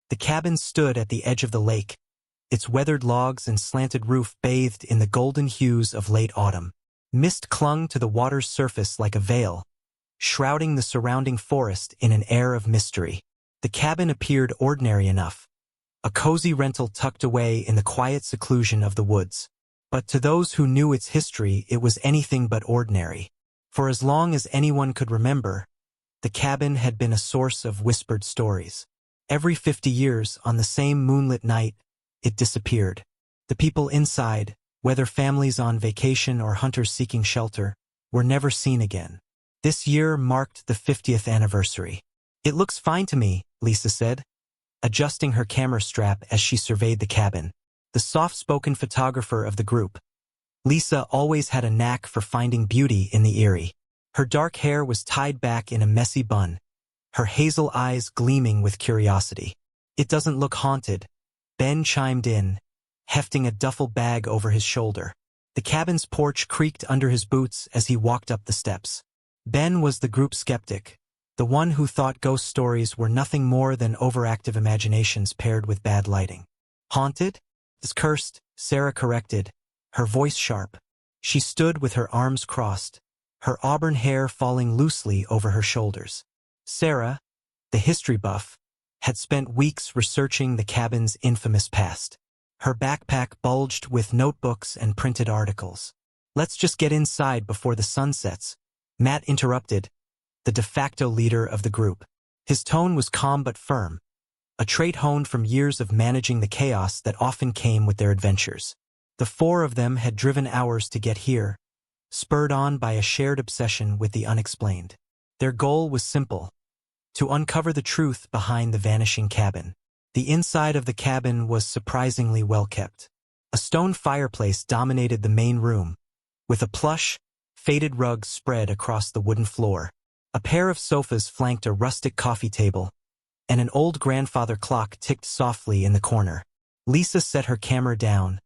The cabin stood at the edge of the lake, its weathered logs and slanted roof bathed in the golden hues of late autumn. Mist clung to the water's surface like a veil, shrouding the surrounding forest in an air of mystery. The cabin appeared ordinary enough, a cozy rental tucked away in the quiet seclusion of the woods. But to those who knew its history, it was anything but ordinary. For as long as anyone could remember, the cabin had been a source of whispered stories. Every 50 years, on the same moonlit night, it disappeared. The people inside, whether families on vacation or hunters seeking shelter, were never seen again. This year marked the 50th anniversary. "It looks fine to me," Lisa said, adjusting her camera strap as she surveyed the cabin. The soft-spoken photographer of the group, Lisa always had a knack for finding beauty in the eerie. Her dark hair was tied back in a messy bun, her hazel eyes gleaming with curiosity. "It doesn't look haunted," Ben chimed in, hefting a duffel bag over his shoulder. The cabin's porch creaked under his boots as he walked up the steps. Ben was the group skeptic, the one who thought ghost stories were nothing more than overactive imaginations paired with bad lighting. "Haunted? It's cursed," Sarah corrected, her voice sharp. She stood with her arms crossed, her auburn hair falling loosely over her shoulders. Sarah, the history buff, had spent weeks researching the cabin's infamous past. Her backpack bulged with notebooks and printed articles. "Let's just get inside before the sun sets," Matt interrupted, the de facto leader of the group. His tone was calm but firm, a trait honed from years of managing the chaos that often came with their adventures. The four of them had driven hours to get here, spurred on by a shared obsession with the unexplained. Their goal was simple: to uncover the truth behind the vanishing cabin. The inside of the cabin was surprisingly well kept. A stone fireplace dominated the main room, with a plush, faded rug spread across the wooden floor. A pair of sofas flanked a rustic coffee table, and an old grandfather clock ticked softly in the corner. Lisa set her camera down,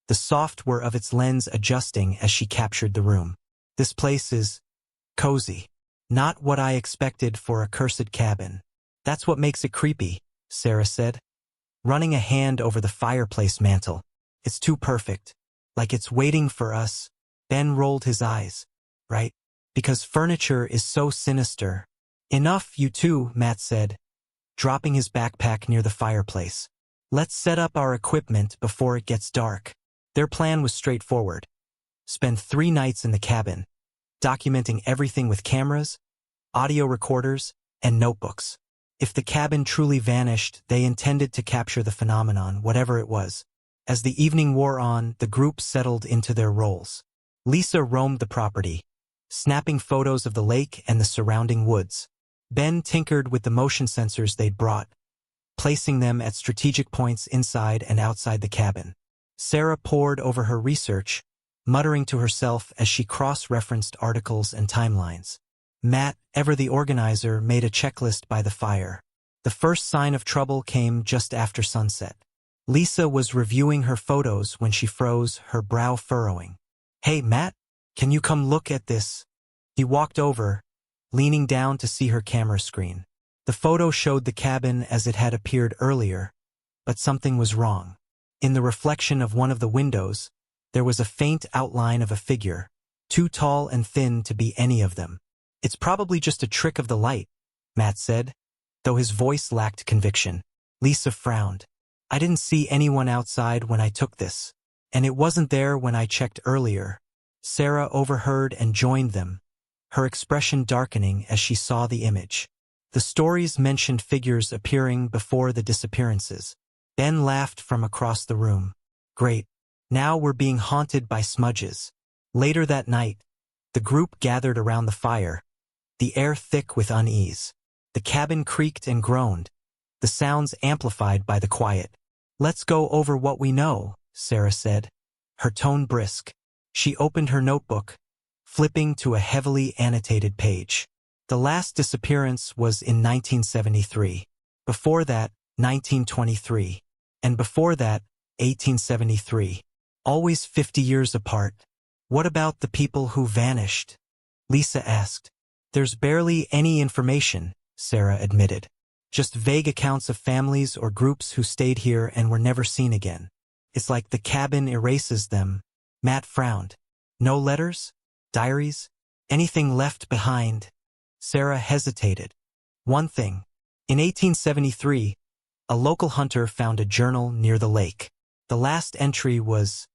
the software of its lens adjusting as she captured the room. "This place is cozy. Not what I expected for a cursed cabin." "That's what makes it creepy," Sarah said, running a hand over the fireplace mantel. "It's too perfect. Like it's waiting for us." Ben rolled his eyes. "Right? Because furniture is so sinister." "Enough, you two," Matt said, dropping his backpack near the fireplace. "Let's set up our equipment before it gets dark." Their plan was straightforward: spend 3 nights in the cabin, documenting everything with cameras, audio recorders, and notebooks. If the cabin truly vanished, they intended to capture the phenomenon, whatever it was. As the evening wore on, the group settled into their roles. Lisa roamed the property, snapping photos of the lake and the surrounding woods. Ben tinkered with the motion sensors they'd brought, placing them at strategic points inside and outside the cabin. Sarah pored over her research, muttering to herself as she cross-referenced articles and timelines. Matt, ever the organizer, made a checklist by the fire. The first sign of trouble came just after sunset. Lisa was reviewing her photos when she froze, her brow furrowing. "Hey, Matt, can you come look at this?" He walked over, leaning down to see her camera screen. The photo showed the cabin as it had appeared earlier, but something was wrong. In the reflection of one of the windows, there was a faint outline of a figure, too tall and thin to be any of them. "It's probably just a trick of the light," Matt said, though his voice lacked conviction. Lisa frowned. "I didn't see anyone outside when I took this, and it wasn't there when I checked earlier." Sarah overheard and joined them, her expression darkening as she saw the image. The stories mentioned figures appearing before the disappearances. Ben laughed from across the room. "Great. Now we're being haunted by smudges." Later that night, the group gathered around the fire, the air thick with unease. The cabin creaked and groaned, the sounds amplified by the quiet. "Let's go over what we know," Sarah said, her tone brisk. She opened her notebook, flipping to a heavily annotated page. The last disappearance was in 1973. Before that, 1923. And before that, 1873. Always 50 years apart. "What about the people who vanished?" Lisa asked. "There's barely any information," Sarah admitted. Just vague accounts of families or groups who stayed here and were never seen again. It's like the cabin erases them. Matt frowned. No letters? Diaries? Anything left behind? Sarah hesitated. One thing. In 1873, a local hunter found a journal near the lake. The last entry was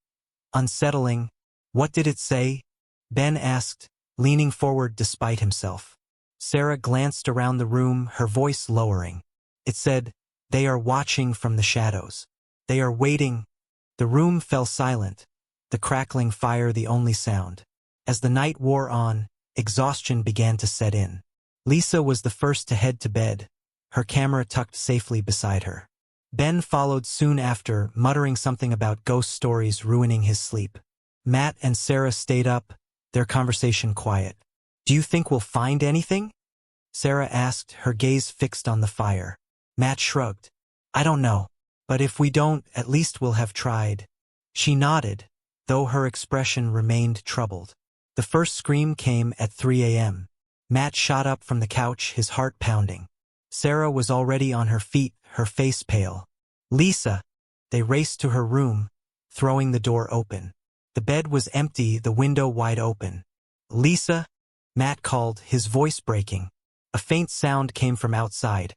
unsettling. What did it say? Ben asked, leaning forward despite himself. Sarah glanced around the room, her voice lowering. It said, "They are watching from the shadows. They are waiting." The room fell silent, the crackling fire the only sound. As the night wore on, exhaustion began to set in. Lisa was the first to head to bed, her camera tucked safely beside her. Ben followed soon after, muttering something about ghost stories ruining his sleep. Matt and Sarah stayed up, their conversation quiet. "Do you think we'll find anything?" Sarah asked, her gaze fixed on the fire. Matt shrugged. "I don't know. But if we don't, at least we'll have tried." She nodded, though her expression remained troubled. The first scream came at 3 a.m. Matt shot up from the couch, his heart pounding. Sarah was already on her feet, her face pale. "Lisa!" They raced to her room, throwing the door open. The bed was empty, the window wide open. "Lisa!" Matt called, his voice breaking. A faint sound came from outside.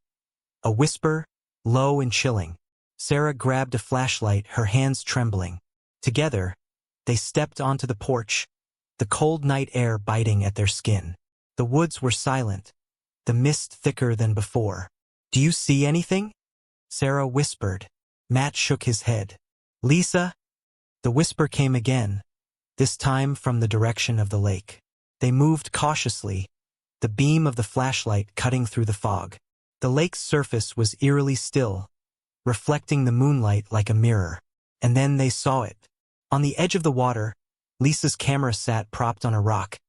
A whisper, low and chilling. Sarah grabbed a flashlight, her hands trembling. Together, they stepped onto the porch, the cold night air biting at their skin. The woods were silent, the mist thicker than before. "Do you see anything?" Sarah whispered. Matt shook his head. "Lisa?" The whisper came again, this time from the direction of the lake. They moved cautiously, the beam of the flashlight cutting through the fog. The lake's surface was eerily still, reflecting the moonlight like a mirror. And then they saw it. On the edge of the water, Lisa's camera sat propped on a rock,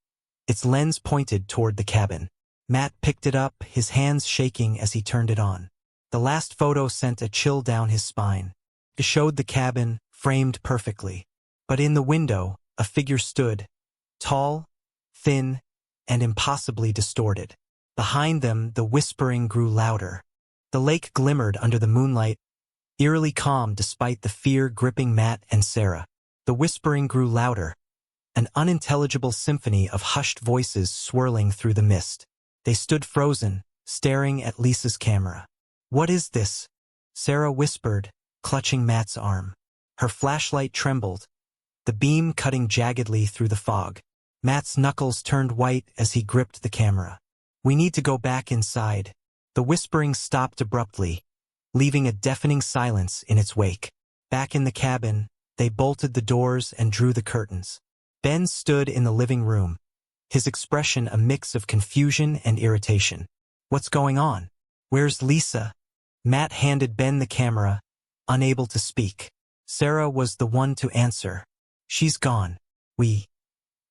its lens pointed toward the cabin. Matt picked it up, his hands shaking as he turned it on. The last photo sent a chill down his spine. It showed the cabin, framed perfectly. But in the window, a figure stood, tall, thin, and impossibly distorted. Behind them, the whispering grew louder. The lake glimmered under the moonlight, eerily calm despite the fear gripping Matt and Sarah. The whispering grew louder, an unintelligible symphony of hushed voices swirling through the mist. They stood frozen, staring at Lisa's camera. "What is this?" Sarah whispered, clutching Matt's arm. Her flashlight trembled, the beam cutting jaggedly through the fog. Matt's knuckles turned white as he gripped the camera. "We need to go back inside." The whispering stopped abruptly, leaving a deafening silence in its wake. Back in the cabin, they bolted the doors and drew the curtains. Ben stood in the living room, his expression a mix of confusion and irritation. "What's going on? Where's Lisa?" Matt handed Ben the camera, unable to speak. Sarah was the one to answer. "She's gone.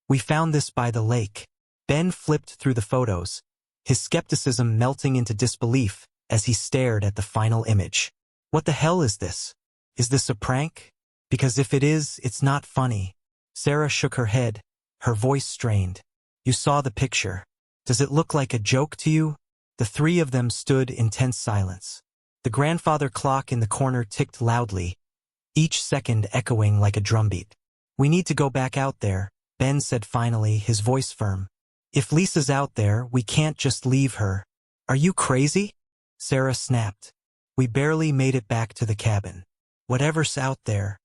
We found this by the lake." Ben flipped through the photos, his skepticism melting into disbelief as he stared at the final image. "What the hell is this? Is this a prank? Because if it is, it's not funny." Sarah shook her head, her voice strained. "You saw the picture. Does it look like a joke to you?" The three of them stood in tense silence. The grandfather clock in the corner ticked loudly, each second echoing like a drumbeat. "We need to go back out there," Ben said finally, his voice firm. "If Lisa's out there, we can't just leave her." "Are you crazy?" Sarah snapped. "We barely made it back to the cabin. Whatever's out there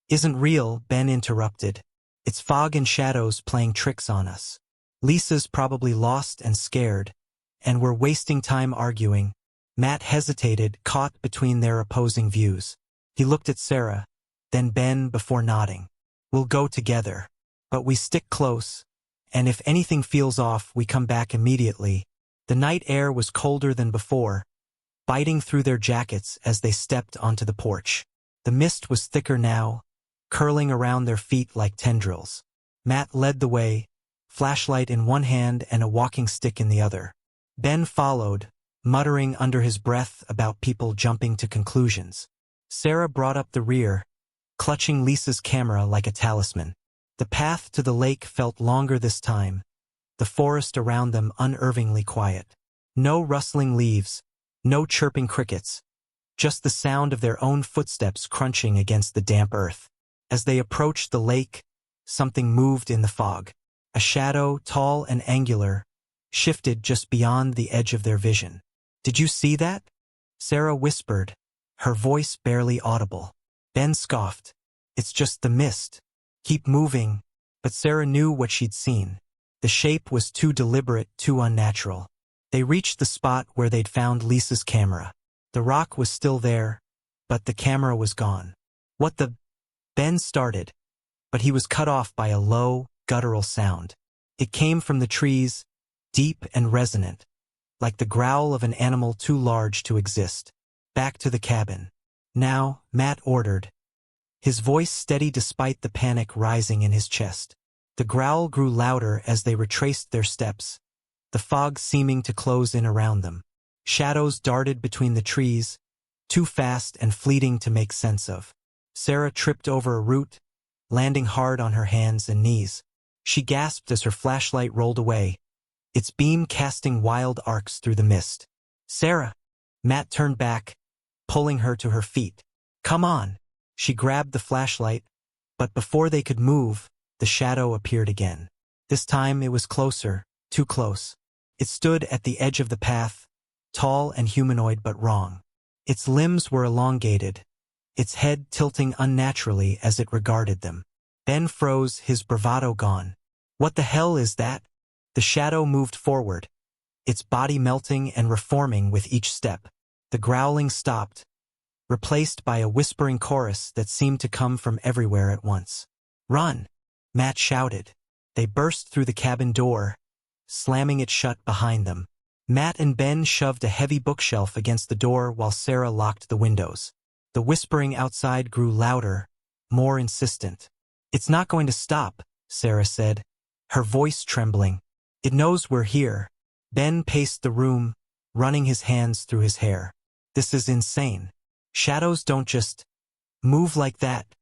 isn't real," Ben interrupted. "It's fog and shadows playing tricks on us. Lisa's probably lost and scared, and we're wasting time arguing." Matt hesitated, caught between their opposing views. He looked at Sarah, then Ben before nodding. "We'll go together. But we stick close, and if anything feels off, we come back immediately." The night air was colder than before, biting through their jackets as they stepped onto the porch. The mist was thicker now, curling around their feet like tendrils. Matt led the way, flashlight in one hand and a walking stick in the other. Ben followed, muttering under his breath about people jumping to conclusions. Sarah brought up the rear, clutching Lisa's camera like a talisman. The path to the lake felt longer this time, the forest around them unervingly quiet. No rustling leaves, No chirping crickets. Just the sound of their own footsteps crunching against the damp earth. As they approached the lake, something moved in the fog. A shadow, tall and angular, shifted just beyond the edge of their vision. "Did you see that?" Sarah whispered, her voice barely audible. Ben scoffed. "It's just the mist. Keep moving." But Sarah knew what she'd seen. The shape was too deliberate, too unnatural. They reached the spot where they'd found Lisa's camera. The rock was still there, but the camera was gone. "What the—" Ben started, but he was cut off by a low, guttural sound. It came from the trees, deep and resonant, like the growl of an animal too large to exist. "Back to the cabin." "Now," Matt ordered, his voice steady despite the panic rising in his chest. The growl grew louder as they retraced their steps, the fog seeming to close in around them. Shadows darted between the trees, too fast and fleeting to make sense of. Sarah tripped over a root, landing hard on her hands and knees. She gasped as her flashlight rolled away, its beam casting wild arcs through the mist. "Sarah!" Matt turned back, pulling her to her feet. "Come on!" She grabbed the flashlight, but before they could move, the shadow appeared again. This time it was closer, too close. It stood at the edge of the path, tall and humanoid but wrong. Its limbs were elongated, its head tilting unnaturally as it regarded them. Ben froze, his bravado gone. "What the hell is that?" The shadow moved forward, its body melting and reforming with each step. The growling stopped, replaced by a whispering chorus that seemed to come from everywhere at once. "Run!" Matt shouted. They burst through the cabin door, slamming it shut behind them. Matt and Ben shoved a heavy bookshelf against the door while Sarah locked the windows. The whispering outside grew louder, more insistent. "It's not going to stop," Sarah said, her voice trembling. "It knows we're here." Ben paced the room, running his hands through his hair. "This is insane. Shadows don't just move like that."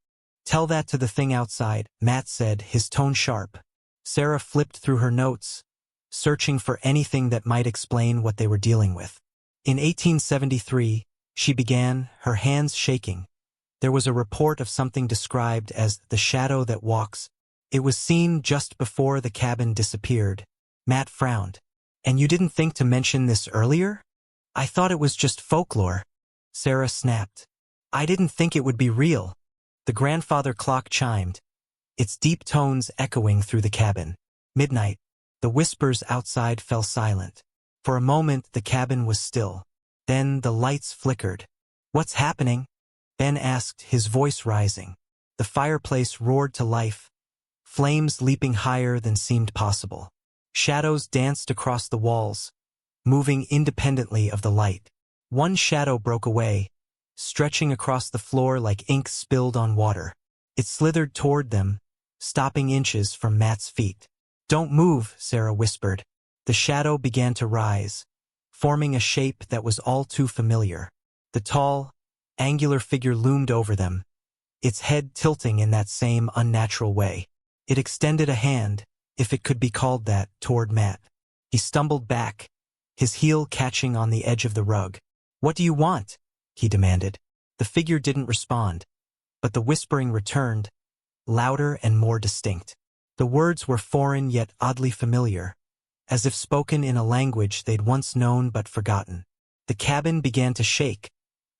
"Tell that to the thing outside," Matt said, his tone sharp. Sarah flipped through her notes, searching for anything that might explain what they were dealing with. In 1873, she began, her hands shaking. There was a report of something described as the shadow that walks. It was seen just before the cabin disappeared. Matt frowned. "And you didn't think to mention this earlier?" "I thought it was just folklore," Sarah snapped. "I didn't think it would be real." The grandfather clock chimed, its deep tones echoing through the cabin. Midnight. The whispers outside fell silent. For a moment the cabin was still. Then the lights flickered. "What's happening?" Ben asked, his voice rising. The fireplace roared to life, flames leaping higher than seemed possible. Shadows danced across the walls, moving independently of the light. One shadow broke away, stretching across the floor like ink spilled on water. It slithered toward them, stopping inches from Matt's feet. "Don't move," Sarah whispered. The shadow began to rise, forming a shape that was all too familiar. The tall, angular figure loomed over them, its head tilting in that same unnatural way. It extended a hand, if it could be called that, toward Matt. He stumbled back, his heel catching on the edge of the rug. "What do you want?" he demanded. The figure didn't respond, but the whispering returned, louder and more distinct. The words were foreign yet oddly familiar, as if spoken in a language they'd once known but forgotten. The cabin began to shake,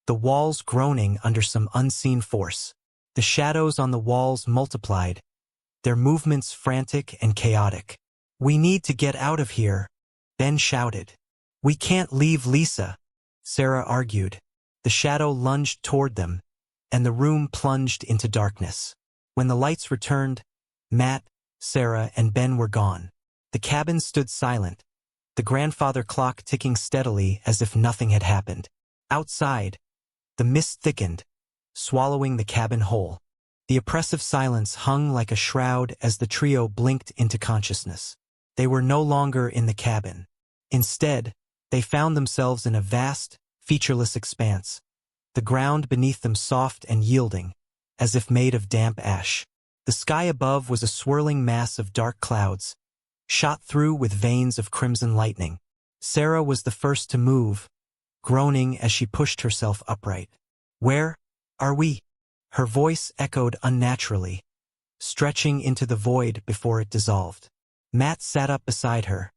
the walls groaning under some unseen force. The shadows on the walls multiplied, their movements frantic and chaotic. "We need to get out of here," Ben shouted. "We can't leave Lisa," Sarah argued. The shadow lunged toward them, and the room plunged into darkness. When the lights returned, Matt, Sarah, and Ben were gone. The cabin stood silent, the grandfather clock ticking steadily as if nothing had happened. Outside, the mist thickened, swallowing the cabin whole. The oppressive silence hung like a shroud as the trio blinked into consciousness. They were no longer in the cabin. Instead, they found themselves in a vast, featureless expanse, the ground beneath them soft and yielding, as if made of damp ash. The sky above was a swirling mass of dark clouds, shot through with veins of crimson lightning. Sarah was the first to move, groaning as she pushed herself upright. "Where are we?" Her voice echoed unnaturally, stretching into the void before it dissolved. Matt sat up beside her,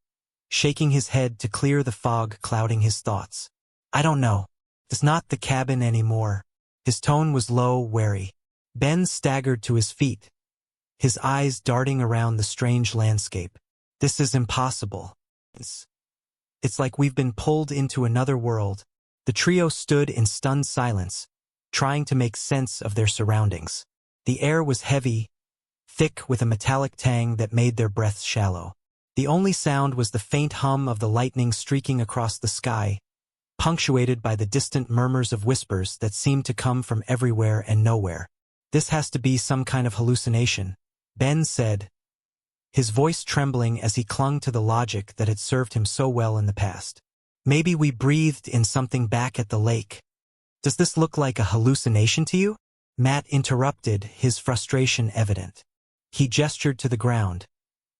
shaking his head to clear the fog clouding his thoughts. "I don't know. It's not the cabin anymore." His tone was low, wary. Ben staggered to his feet, his eyes darting around the strange landscape. "This is impossible. It's like we've been pulled into another world." The trio stood in stunned silence, trying to make sense of their surroundings. The air was heavy, thick with a metallic tang that made their breaths shallow. The only sound was the faint hum of the lightning streaking across the sky, punctuated by the distant murmurs of whispers that seemed to come from everywhere and nowhere. "This has to be some kind of hallucination," Ben said, his voice trembling as he clung to the logic that had served him so well in the past. "Maybe we breathed in something back at the lake." "Does this look like a hallucination to you?" Matt interrupted, his frustration evident. He gestured to the ground,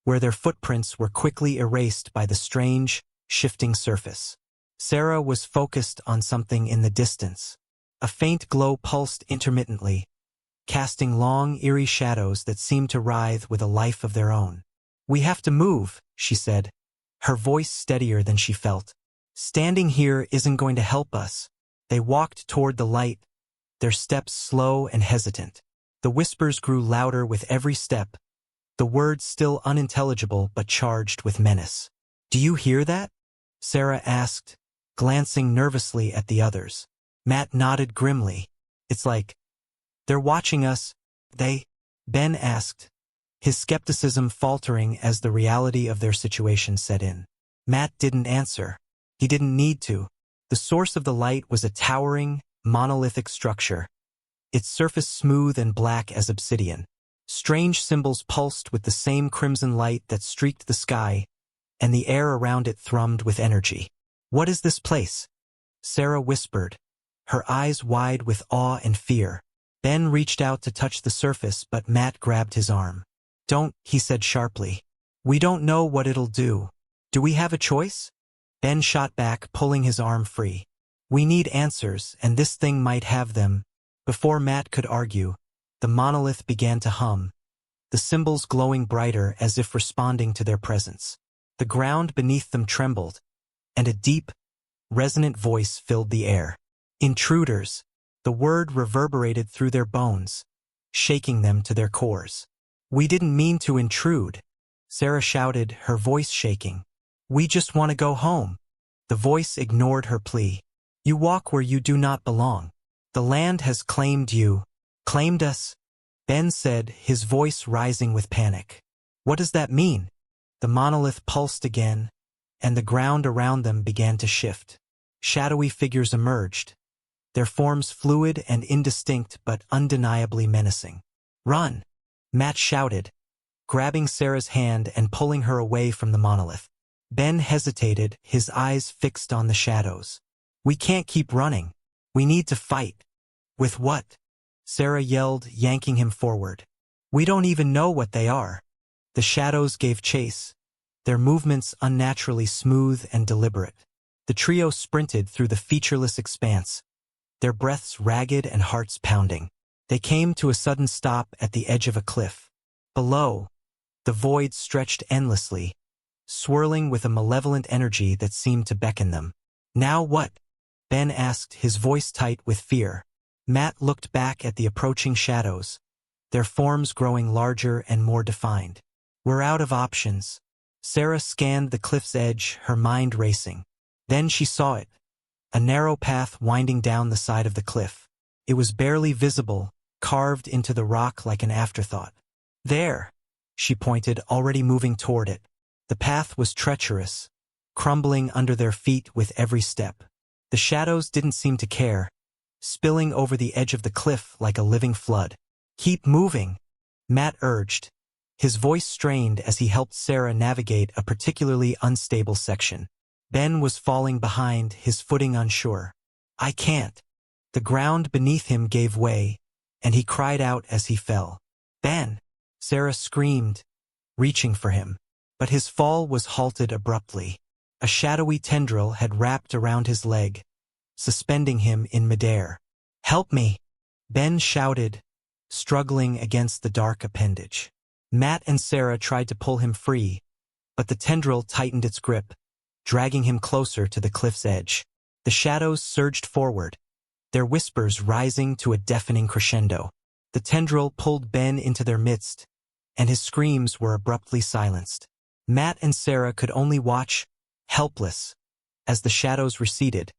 where their footprints were quickly erased by the strange, shifting surface. Sarah was focused on something in the distance. A faint glow pulsed intermittently, casting long, eerie shadows that seemed to writhe with a life of their own. "We have to move," she said, her voice steadier than she felt. "Standing here isn't going to help us." They walked toward the light, their steps slow and hesitant. The whispers grew louder with every step, the words still unintelligible but charged with menace. "Do you hear that?" Sarah asked, glancing nervously at the others. Matt nodded grimly. "It's like they're watching us." Ben asked, his skepticism faltering as the reality of their situation set in. Matt didn't answer. He didn't need to. The source of the light was a towering, monolithic structure, its surface smooth and black as obsidian. Strange symbols pulsed with the same crimson light that streaked the sky, and the air around it thrummed with energy. "What is this place?" Sarah whispered, her eyes wide with awe and fear. Ben reached out to touch the surface, but Matt grabbed his arm. "Don't," he said sharply. "We don't know what it'll do. Do we have a choice?" Ben shot back, pulling his arm free. "We need answers, and this thing might have them." Before Matt could argue, the monolith began to hum, the symbols glowing brighter as if responding to their presence. The ground beneath them trembled, and a deep, resonant voice filled the air. "Intruders!" The word reverberated through their bones, shaking them to their cores. "We didn't mean to intrude," Sarah shouted, her voice shaking. "We just want to go home." The voice ignored her plea. "You walk where you do not belong. The land has claimed you." "Claimed us?" Ben said, his voice rising with panic. "What does that mean?" The monolith pulsed again, and the ground around them began to shift. Shadowy figures emerged, their forms fluid and indistinct but undeniably menacing. "Run!" Matt shouted, grabbing Sarah's hand and pulling her away from the monolith. Ben hesitated, his eyes fixed on the shadows. "We can't keep running. We need to fight." "With what?" Sarah yelled, yanking him forward. "We don't even know what they are." The shadows gave chase, their movements unnaturally smooth and deliberate. The trio sprinted through the featureless expanse, their breaths ragged and hearts pounding. They came to a sudden stop at the edge of a cliff. Below, the void stretched endlessly, swirling with a malevolent energy that seemed to beckon them. "Now what?" Ben asked, his voice tight with fear. Matt looked back at the approaching shadows, their forms growing larger and more defined. "We're out of options." Sarah scanned the cliff's edge, her mind racing. Then she saw it, a narrow path winding down the side of the cliff. It was barely visible, carved into the rock like an afterthought. "There," she pointed, already moving toward it. The path was treacherous, crumbling under their feet with every step. The shadows didn't seem to care, spilling over the edge of the cliff like a living flood. "Keep moving," Matt urged, his voice strained as he helped Sarah navigate a particularly unstable section. Ben was falling behind, his footing unsure. "I can't." The ground beneath him gave way, and he cried out as he fell. "Ben!" Sarah screamed, reaching for him. But his fall was halted abruptly. A shadowy tendril had wrapped around his leg, suspending him in midair. "Help me!" Ben shouted, struggling against the dark appendage. Matt and Sarah tried to pull him free, but the tendril tightened its grip, dragging him closer to the cliff's edge. The shadows surged forward, their whispers rising to a deafening crescendo. The tendril pulled Ben into their midst, and his screams were abruptly silenced. Matt and Sarah could only watch, helpless, as the shadows receded,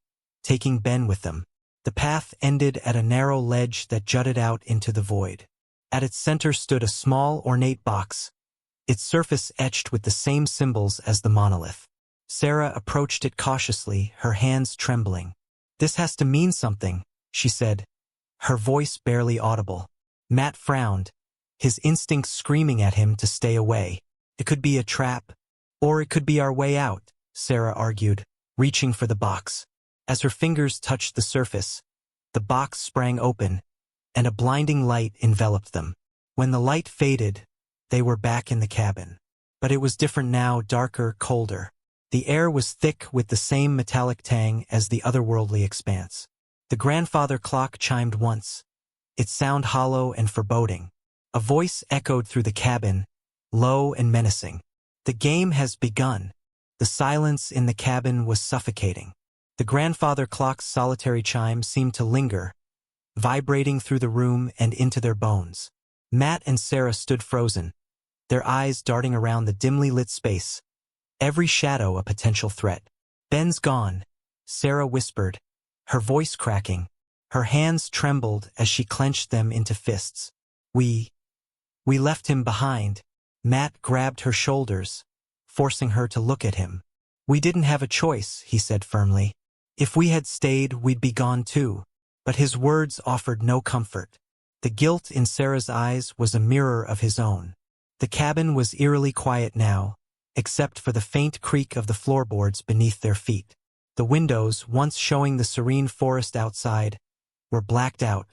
taking Ben with them. The path ended at a narrow ledge that jutted out into the void. At its center stood a small, ornate box, its surface etched with the same symbols as the monolith. Sarah approached it cautiously, her hands trembling. "This has to mean something," she said, her voice barely audible. Matt frowned, his instincts screaming at him to stay away. "It could be a trap, or it could be our way out," Sarah argued, reaching for the box. As her fingers touched the surface, the box sprang open, and a blinding light enveloped them. When the light faded, they were back in the cabin. But it was different now, darker, colder. The air was thick with the same metallic tang as the otherworldly expanse. The grandfather clock chimed once, its sound hollow and foreboding. A voice echoed through the cabin, low and menacing. "The game has begun." The silence in the cabin was suffocating. The grandfather clock's solitary chime seemed to linger, vibrating through the room and into their bones. Matt and Sarah stood frozen, their eyes darting around the dimly lit space, every shadow a potential threat. "Ben's gone," Sarah whispered, her voice cracking. Her hands trembled as she clenched them into fists. We left him behind." Matt grabbed her shoulders, forcing her to look at him. "We didn't have a choice," he said firmly. "If we had stayed, we'd be gone too." But his words offered no comfort. The guilt in Sarah's eyes was a mirror of his own. The cabin was eerily quiet now, except for the faint creak of the floorboards beneath their feet. The windows, once showing the serene forest outside, were blacked out,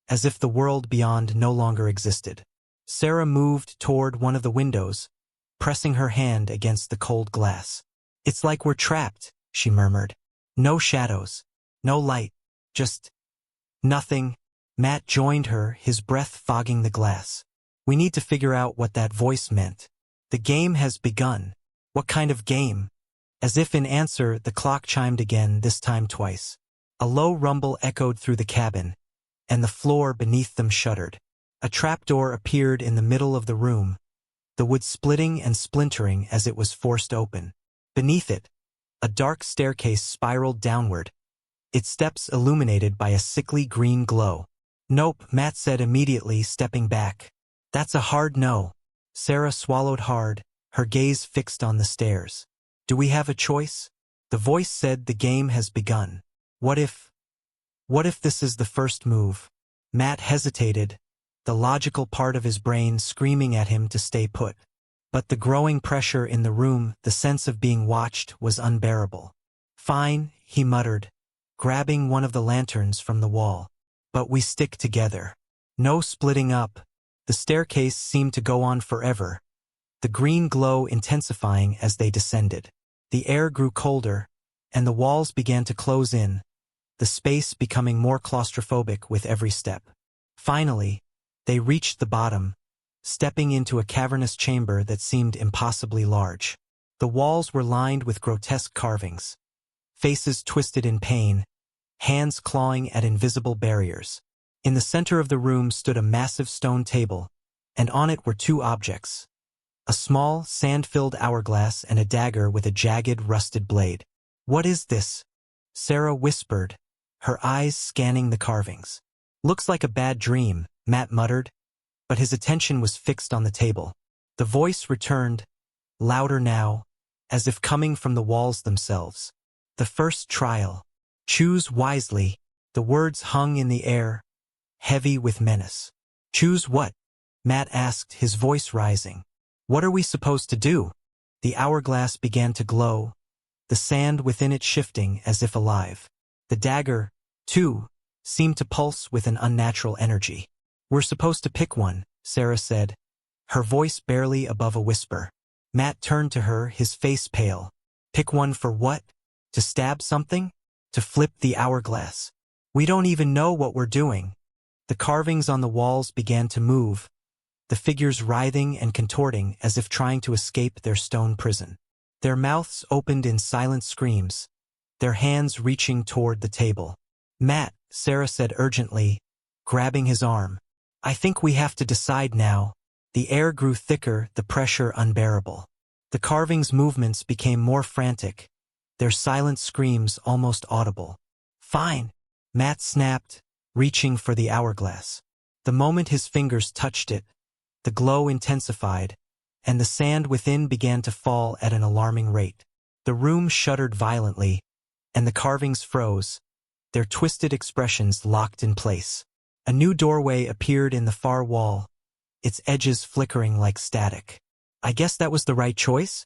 as if the world beyond no longer existed. Sarah moved toward one of the windows, pressing her hand against the cold glass. "It's like we're trapped," she murmured. "No shadows, no light, just nothing." Matt joined her, his breath fogging the glass. "We need to figure out what that voice meant. The game has begun." "What kind of game?" As if in answer, the clock chimed again, this time twice. A low rumble echoed through the cabin, and the floor beneath them shuddered. A trapdoor appeared in the middle of the room, the wood splitting and splintering as it was forced open. Beneath it, a dark staircase spiraled downward, its steps illuminated by a sickly green glow. "Nope," Matt said immediately, stepping back. "That's a hard no." Sarah swallowed hard, her gaze fixed on the stairs. "Do we have a choice?" The voice said, "The game has begun." What if this is the first move?" Matt hesitated, the logical part of his brain screaming at him to stay put. But the growing pressure in the room, the sense of being watched, was unbearable. "Fine," he muttered, grabbing one of the lanterns from the wall. "But we stick together. No splitting up." The staircase seemed to go on forever, the green glow intensifying as they descended. The air grew colder, and the walls began to close in, the space becoming more claustrophobic with every step. Finally, they reached the bottom, stepping into a cavernous chamber that seemed impossibly large. The walls were lined with grotesque carvings, faces twisted in pain, hands clawing at invisible barriers. In the center of the room stood a massive stone table, and on it were two objects: a small, sand-filled hourglass and a dagger with a jagged, rusted blade. "What is this?" Sarah whispered, her eyes scanning the carvings. "Looks like a bad dream," Matt muttered, but his attention was fixed on the table. The voice returned, louder now, as if coming from the walls themselves. "The first trial. Choose wisely." The words hung in the air, heavy with menace. "Choose what?" Matt asked, his voice rising. "What are we supposed to do?" The hourglass began to glow, the sand within it shifting as if alive. The dagger, too, seemed to pulse with an unnatural energy. "We're supposed to pick one," Sarah said, her voice barely above a whisper. Matt turned to her, his face pale. "Pick one for what? To stab something?" to flip the hourglass. We don't even know what we're doing. The carvings on the walls began to move, the figures writhing and contorting as if trying to escape their stone prison. Their mouths opened in silent screams, their hands reaching toward the table. "Matt," Sarah said urgently, grabbing his arm. "I think we have to decide now." The air grew thicker, the pressure unbearable. The carvings' movements became more frantic, their silent screams almost audible. "Fine," Matt snapped, reaching for the hourglass. The moment his fingers touched it, the glow intensified, and the sand within began to fall at an alarming rate. The room shuddered violently, and the carvings froze, their twisted expressions locked in place. A new doorway appeared in the far wall, its edges flickering like static. "I guess that was the right choice?"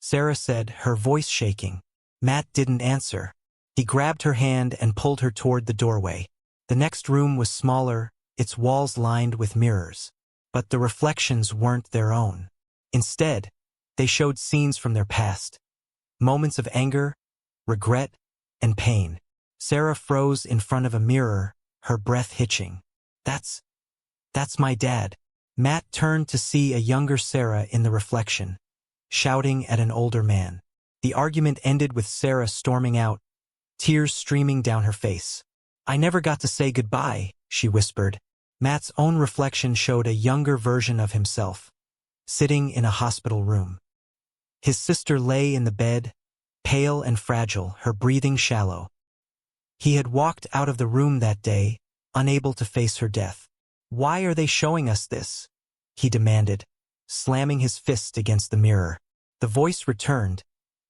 Sarah said, her voice shaking. Matt didn't answer. He grabbed her hand and pulled her toward the doorway. The next room was smaller, its walls lined with mirrors. But the reflections weren't their own. Instead, they showed scenes from their past. Moments of anger, regret, and pain. Sarah froze in front of a mirror, her breath hitching. That's my dad." Matt turned to see a younger Sarah in the reflection, shouting at an older man. The argument ended with Sarah storming out, tears streaming down her face. "I never got to say goodbye," she whispered. Matt's own reflection showed a younger version of himself, sitting in a hospital room. His sister lay in the bed, pale and fragile, her breathing shallow. He had walked out of the room that day, unable to face her death. "Why are they showing us this?" he demanded, slamming his fist against the mirror. The voice returned,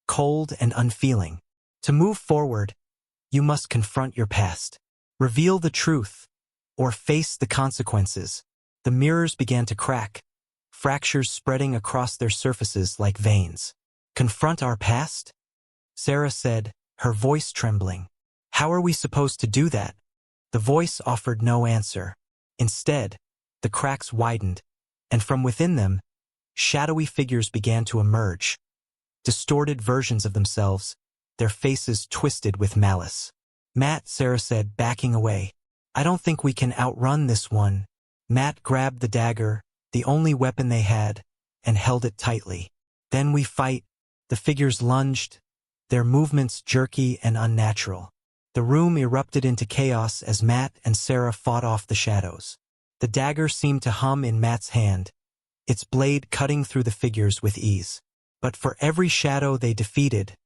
cold and unfeeling. "To move forward, you must confront your past. Reveal the truth, or face the consequences." The mirrors began to crack, fractures spreading across their surfaces like veins. "Confront our past?" Sarah said, her voice trembling. "How are we supposed to do that?" The voice offered no answer. Instead, the cracks widened, and from within them, shadowy figures began to emerge. Distorted versions of themselves, their faces twisted with malice. "Matt," Sarah said, backing away. "I don't think we can outrun this one." Matt grabbed the dagger, the only weapon they had, and held it tightly. "Then we fight." The figures lunged, their movements jerky and unnatural. The room erupted into chaos as Matt and Sarah fought off the shadows. The dagger seemed to hum in Matt's hand, its blade cutting through the figures with ease. But for every shadow they defeated,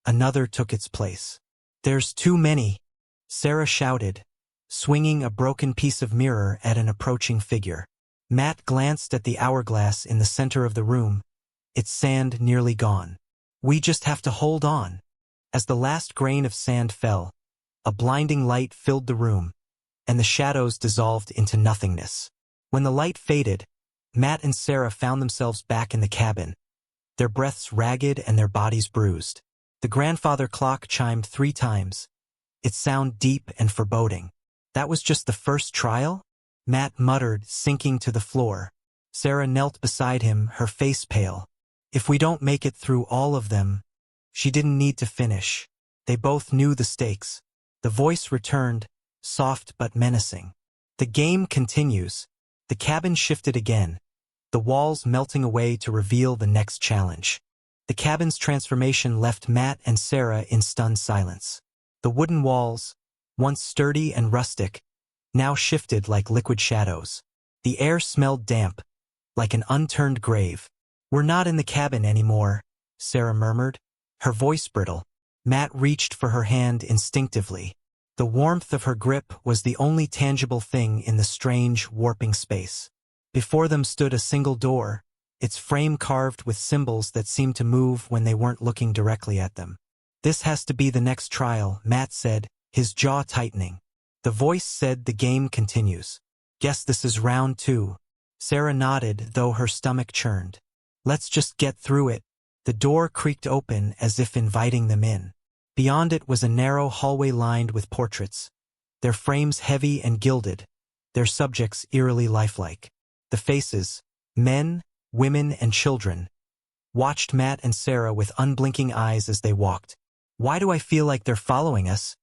another took its place. "There's too many," Sarah shouted, swinging a broken piece of mirror at an approaching figure. Matt glanced at the hourglass in the center of the room, its sand nearly gone. "We just have to hold on." As the last grain of sand fell, a blinding light filled the room, and the shadows dissolved into nothingness. When the light faded, Matt and Sarah found themselves back in the cabin, their breaths ragged and their bodies bruised. The grandfather clock chimed 3 times, its sound deep and foreboding. "That was just the first trial?" Matt muttered, sinking to the floor. Sarah knelt beside him, her face pale. "If we don't make it through all of them..." She didn't need to finish. They both knew the stakes. The voice returned, soft but menacing. "The game continues." The cabin shifted again, the walls melting away to reveal the next challenge. The cabin's transformation left Matt and Sarah in stunned silence. The wooden walls, once sturdy and rustic, now shifted like liquid shadows. The air smelled damp, like an unturned grave. "We're not in the cabin anymore," Sarah murmured, her voice brittle. Matt reached for her hand instinctively. The warmth of her grip was the only tangible thing in the strange, warping space. Before them stood a single door, its frame carved with symbols that seemed to move when they weren't looking directly at them. "This has to be the next trial," Matt said, his jaw tightening. The voice said, "The game continues." "Guess this is round 2. Sarah nodded, though her stomach churned. "Let's just get through it." The door creaked open as if inviting them in. Beyond it was a narrow hallway lined with portraits, their frames heavy and gilded, their subjects eerily lifelike. The faces, men, women, and children, watched Matt and Sarah with unblinking eyes as they walked. "Why do I feel like they're following us?"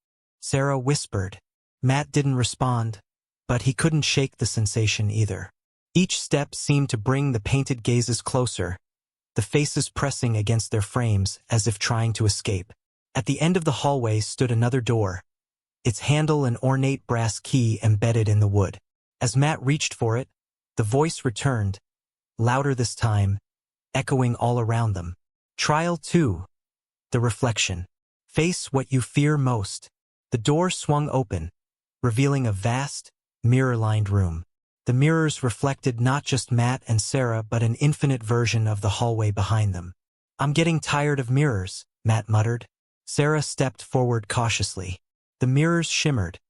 Sarah whispered. Matt didn't respond, but he couldn't shake the sensation either. Each step seemed to bring the painted gazes closer, the faces pressing against their frames as if trying to escape. At the end of the hallway stood another door, its handle an ornate brass key embedded in the wood. As Matt reached for it, the voice returned, louder this time, echoing all around them. Trial 2. The reflection. Face what you fear most. The door swung open, revealing a vast, mirror-lined room. The mirrors reflected not just Matt and Sarah but an infinite version of the hallway behind them. "I'm getting tired of mirrors," Matt muttered. Sarah stepped forward cautiously. The mirrors shimmered,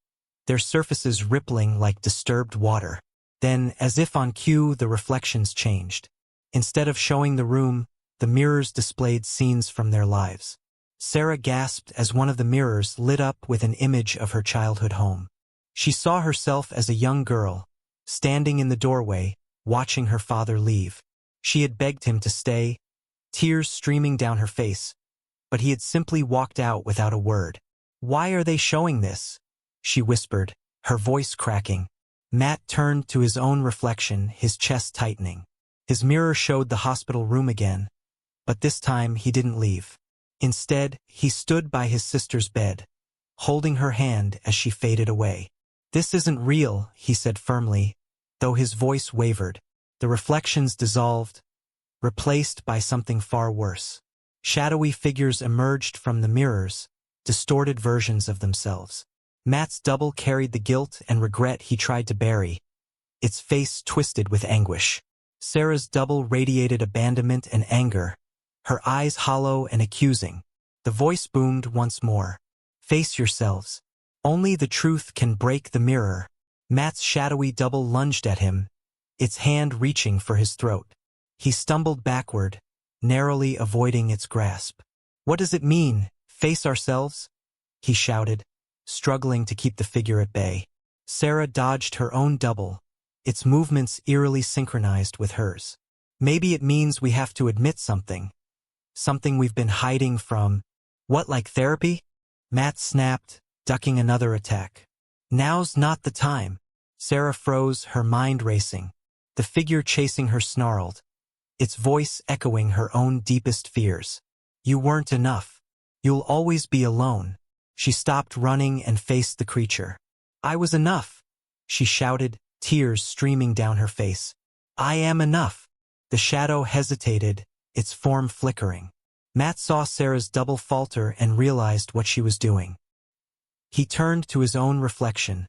their surfaces rippling like disturbed water. Then, as if on cue, the reflections changed. Instead of showing the room, the mirrors displayed scenes from their lives. Sarah gasped as one of the mirrors lit up with an image of her childhood home. She saw herself as a young girl, standing in the doorway, watching her father leave. She had begged him to stay, tears streaming down her face, but he had simply walked out without a word. "Why are they showing this?" she whispered, her voice cracking. Matt turned to his own reflection, his chest tightening. His mirror showed the hospital room again, but this time he didn't leave. Instead, he stood by his sister's bed, holding her hand as she faded away. "This isn't real," he said firmly, though his voice wavered. The reflections dissolved, replaced by something far worse. Shadowy figures emerged from the mirrors, distorted versions of themselves. Matt's double carried the guilt and regret he tried to bury, its face twisted with anguish. Sarah's double radiated abandonment and anger, her eyes hollow and accusing. The voice boomed once more. "Face yourselves. Only the truth can break the mirror." Matt's shadowy double lunged at him, its hand reaching for his throat. He stumbled backward, narrowly avoiding its grasp. "What does it mean, face ourselves?" he shouted, struggling to keep the figure at bay. Sarah dodged her own double, its movements eerily synchronized with hers. "Maybe it means we have to admit something. Something we've been hiding from." "What, like therapy?" Matt snapped, ducking another attack. "Now's not the time." Sarah froze, her mind racing. The figure chasing her snarled, its voice echoing her own deepest fears. "You weren't enough. You'll always be alone." She stopped running and faced the creature. "I was enough," she shouted, tears streaming down her face. "I am enough." The shadow hesitated, its form flickering. Matt saw Sarah's double falter and realized what she was doing. He turned to his own reflection,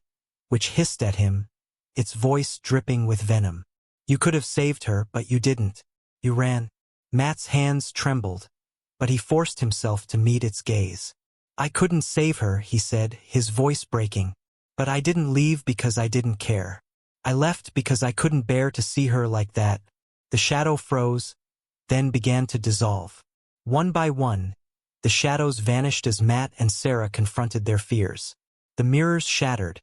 which hissed at him, its voice dripping with venom. "You could have saved her, but you didn't. You ran." Matt's hands trembled, but he forced himself to meet its gaze. "I couldn't save her," he said, his voice breaking. "But I didn't leave because I didn't care. I left because I couldn't bear to see her like that." The shadow froze, then began to dissolve. One by one, the shadows vanished as Matt and Sarah confronted their fears. The mirrors shattered,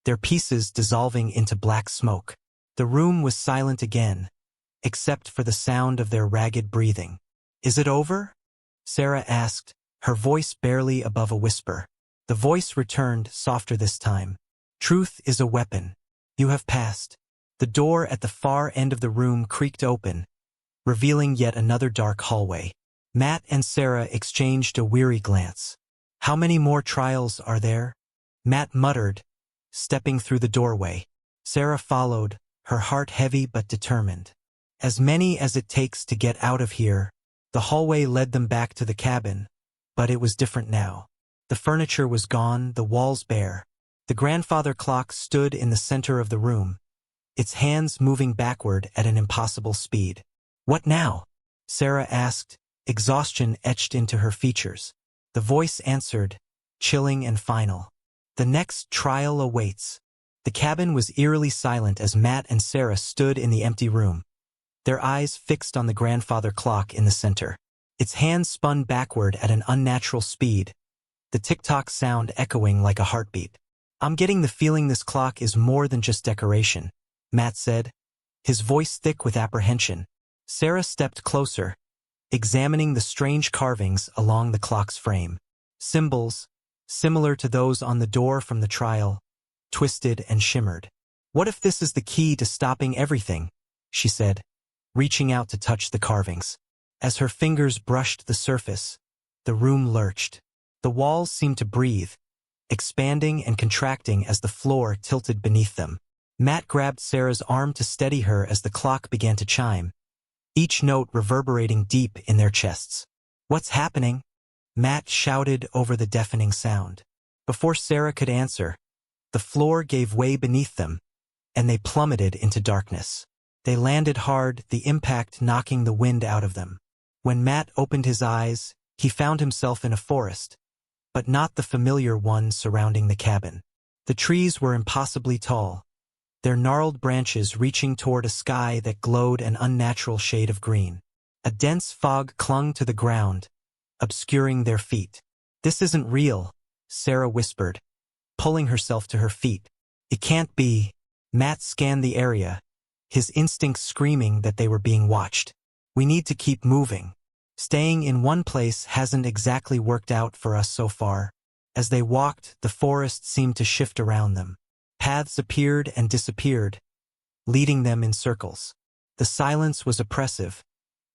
their pieces dissolving into black smoke. The room was silent again, except for the sound of their ragged breathing. "Is it over?" Sarah asked, her voice barely above a whisper. The voice returned, softer this time. "Truth is a weapon. You have passed." The door at the far end of the room creaked open, revealing yet another dark hallway. Matt and Sarah exchanged a weary glance. "How many more trials are there?" Matt muttered, stepping through the doorway. Sarah followed, her heart heavy but determined. "As many as it takes to get out of here." The hallway led them back to the cabin, but it was different now. The furniture was gone, the walls bare. The grandfather clock stood in the center of the room, its hands moving backward at an impossible speed. "What now?" Sarah asked, exhaustion etched into her features. The voice answered, chilling and final. "The next trial awaits." The cabin was eerily silent as Matt and Sarah stood in the empty room, their eyes fixed on the grandfather clock in the center. Its hands spun backward at an unnatural speed, the tick-tock sound echoing like a heartbeat. "I'm getting the feeling this clock is more than just decoration," Matt said, his voice thick with apprehension. Sarah stepped closer, examining the strange carvings along the clock's frame. Symbols, similar to those on the door from the trial, twisted and shimmered. "What if this is the key to stopping everything?" she said, reaching out to touch the carvings. As her fingers brushed the surface, the room lurched. The walls seemed to breathe, expanding and contracting as the floor tilted beneath them. Matt grabbed Sarah's arm to steady her as the clock began to chime, each note reverberating deep in their chests. "What's happening?" Matt shouted over the deafening sound. Before Sarah could answer, the floor gave way beneath them, and they plummeted into darkness. They landed hard, the impact knocking the wind out of them. When Matt opened his eyes, he found himself in a forest, but not the familiar one surrounding the cabin. The trees were impossibly tall, their gnarled branches reaching toward a sky that glowed an unnatural shade of green. A dense fog clung to the ground, obscuring their feet. "This isn't real," Sarah whispered, pulling herself to her feet. "It can't be." Matt scanned the area, his instincts screaming that they were being watched. "We need to keep moving. Staying in one place hasn't exactly worked out for us so far." As they walked, the forest seemed to shift around them. Paths appeared and disappeared, leading them in circles. The silence was oppressive,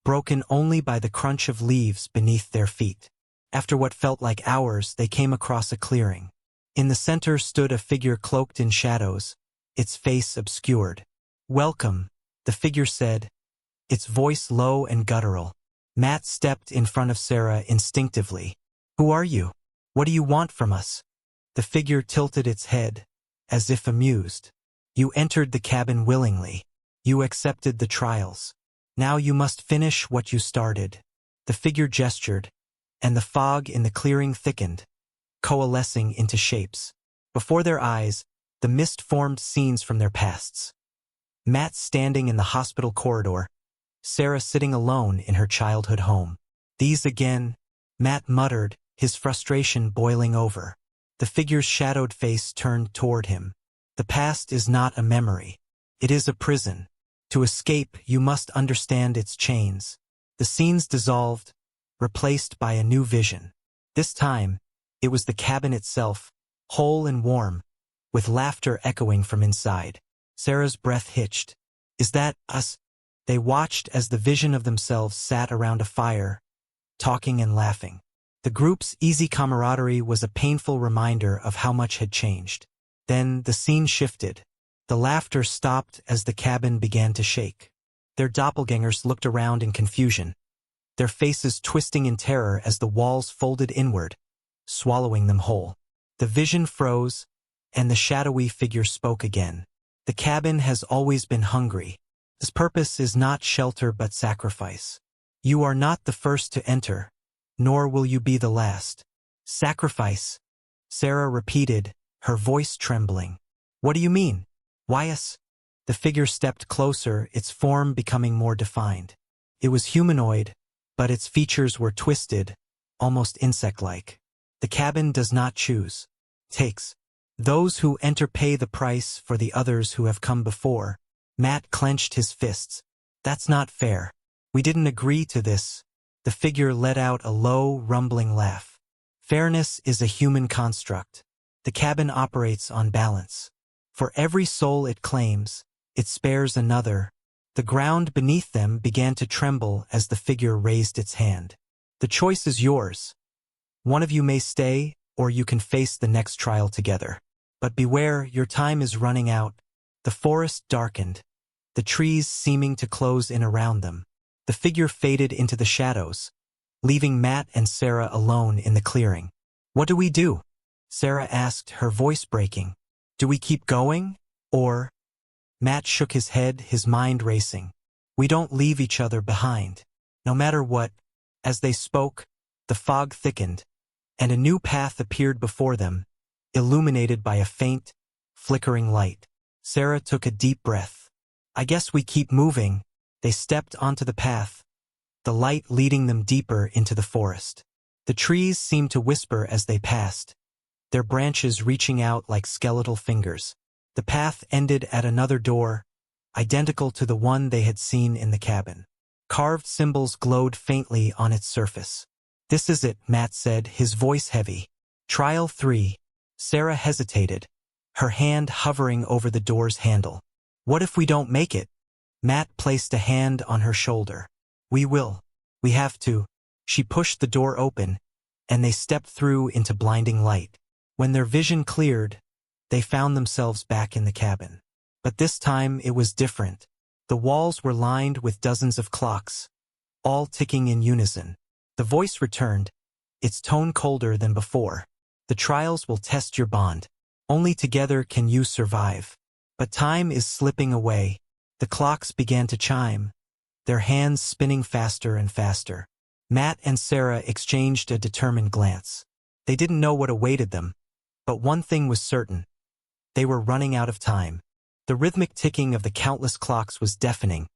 broken only by the crunch of leaves beneath their feet. After what felt like hours, they came across a clearing. In the center stood a figure cloaked in shadows, its face obscured. "Welcome," the figure said, its voice low and guttural. Matt stepped in front of Sarah instinctively. "Who are you? What do you want from us?" The figure tilted its head, as if amused. "You entered the cabin willingly. You accepted the trials. Now you must finish what you started." The figure gestured, and the fog in the clearing thickened, coalescing into shapes. Before their eyes, the mist formed scenes from their pasts. Matt standing in the hospital corridor, Sarah sitting alone in her childhood home. "These again," Matt muttered, his frustration boiling over. The figure's shadowed face turned toward him. "The past is not a memory. It is a prison. To escape, you must understand its chains." The scenes dissolved, replaced by a new vision. This time, it was the cabin itself, whole and warm, with laughter echoing from inside. Sarah's breath hitched. "Is that us?" They watched as the vision of themselves sat around a fire, talking and laughing. The group's easy camaraderie was a painful reminder of how much had changed. Then the scene shifted. The laughter stopped as the cabin began to shake. Their doppelgangers looked around in confusion, their faces twisting in terror as the walls folded inward, swallowing them whole. The vision froze, and the shadowy figure spoke again. "The cabin has always been hungry. Its purpose is not shelter but sacrifice. You are not the first to enter, nor will you be the last." "Sacrifice," Sarah repeated, her voice trembling. "What do you mean? Why us?" The figure stepped closer, its form becoming more defined. It was humanoid, but its features were twisted, almost insect-like. "The cabin does not choose. Takes. Those who enter pay the price for the others who have come before." Matt clenched his fists. "That's not fair. We didn't agree to this." The figure let out a low, rumbling laugh. "Fairness is a human construct. The cabin operates on balance. For every soul it claims, it spares another." The ground beneath them began to tremble as the figure raised its hand. "The choice is yours. One of you may stay, or you can face the next trial together. But beware, your time is running out." The forest darkened, the trees seeming to close in around them. The figure faded into the shadows, leaving Matt and Sarah alone in the clearing. "What do we do?" Sarah asked, her voice breaking. "Do we keep going, or—" Matt shook his head, his mind racing. "We don't leave each other behind. No matter what." As they spoke, the fog thickened, and a new path appeared before them, illuminated by a faint, flickering light. Sarah took a deep breath. "I guess we keep moving." They stepped onto the path, the light leading them deeper into the forest. The trees seemed to whisper as they passed, their branches reaching out like skeletal fingers. The path ended at another door, identical to the one they had seen in the cabin. Carved symbols glowed faintly on its surface. "This is it," Matt said, his voice heavy. Trial 3. Sarah hesitated, her hand hovering over the door's handle. What if we don't make it? Matt placed a hand on her shoulder. We will. We have to. She pushed the door open, and they stepped through into blinding light. When their vision cleared, they found themselves back in the cabin. But this time it was different. The walls were lined with dozens of clocks, all ticking in unison. The voice returned, its tone colder than before. The trials will test your bond. Only together can you survive. But time is slipping away. The clocks began to chime, their hands spinning faster and faster. Matt and Sarah exchanged a determined glance. They didn't know what awaited them, but one thing was certain. They were running out of time. The rhythmic ticking of the countless clocks was deafening,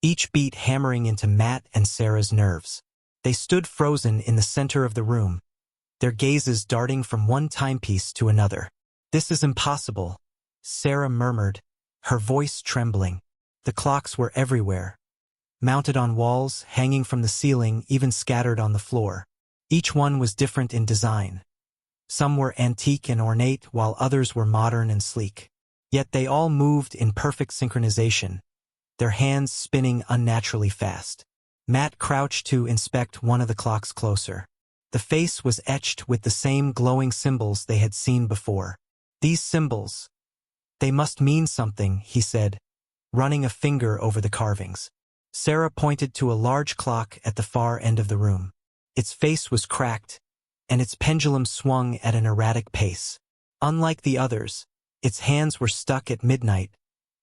each beat hammering into Matt and Sarah's nerves. They stood frozen in the center of the room, their gazes darting from one timepiece to another. This is impossible, Sarah murmured, her voice trembling. The clocks were everywhere, mounted on walls, hanging from the ceiling, even scattered on the floor. Each one was different in design. Some were antique and ornate, while others were modern and sleek. Yet they all moved in perfect synchronization, their hands spinning unnaturally fast. Matt crouched to inspect one of the clocks closer. The face was etched with the same glowing symbols they had seen before. These symbols, they must mean something, he said, running a finger over the carvings. Sarah pointed to a large clock at the far end of the room. Its face was cracked, and its pendulum swung at an erratic pace. Unlike the others, its hands were stuck at midnight,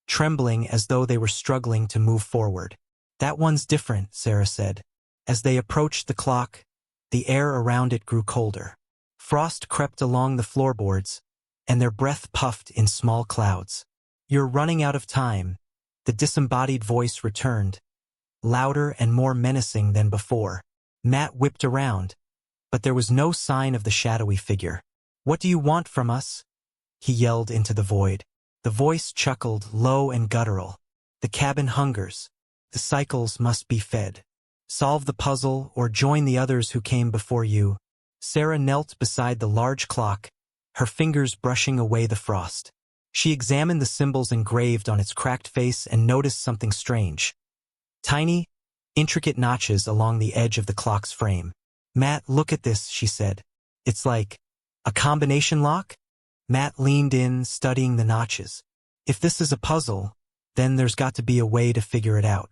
trembling as though they were struggling to move forward. That one's different, Sarah said. As they approached the clock, the air around it grew colder. Frost crept along the floorboards, and their breath puffed in small clouds. You're running out of time, the disembodied voice returned, louder and more menacing than before. Matt whipped around, but there was no sign of the shadowy figure. What do you want from us? He yelled into the void. The voice chuckled, low and guttural. The cabin hungers. The cycles must be fed. Solve the puzzle or join the others who came before you. Sarah knelt beside the large clock, her fingers brushing away the frost. She examined the symbols engraved on its cracked face and noticed something strange. Tiny, intricate notches along the edge of the clock's frame. Matt, look at this, she said. It's like a combination lock? Matt leaned in, studying the notches. If this is a puzzle, then there's got to be a way to figure it out.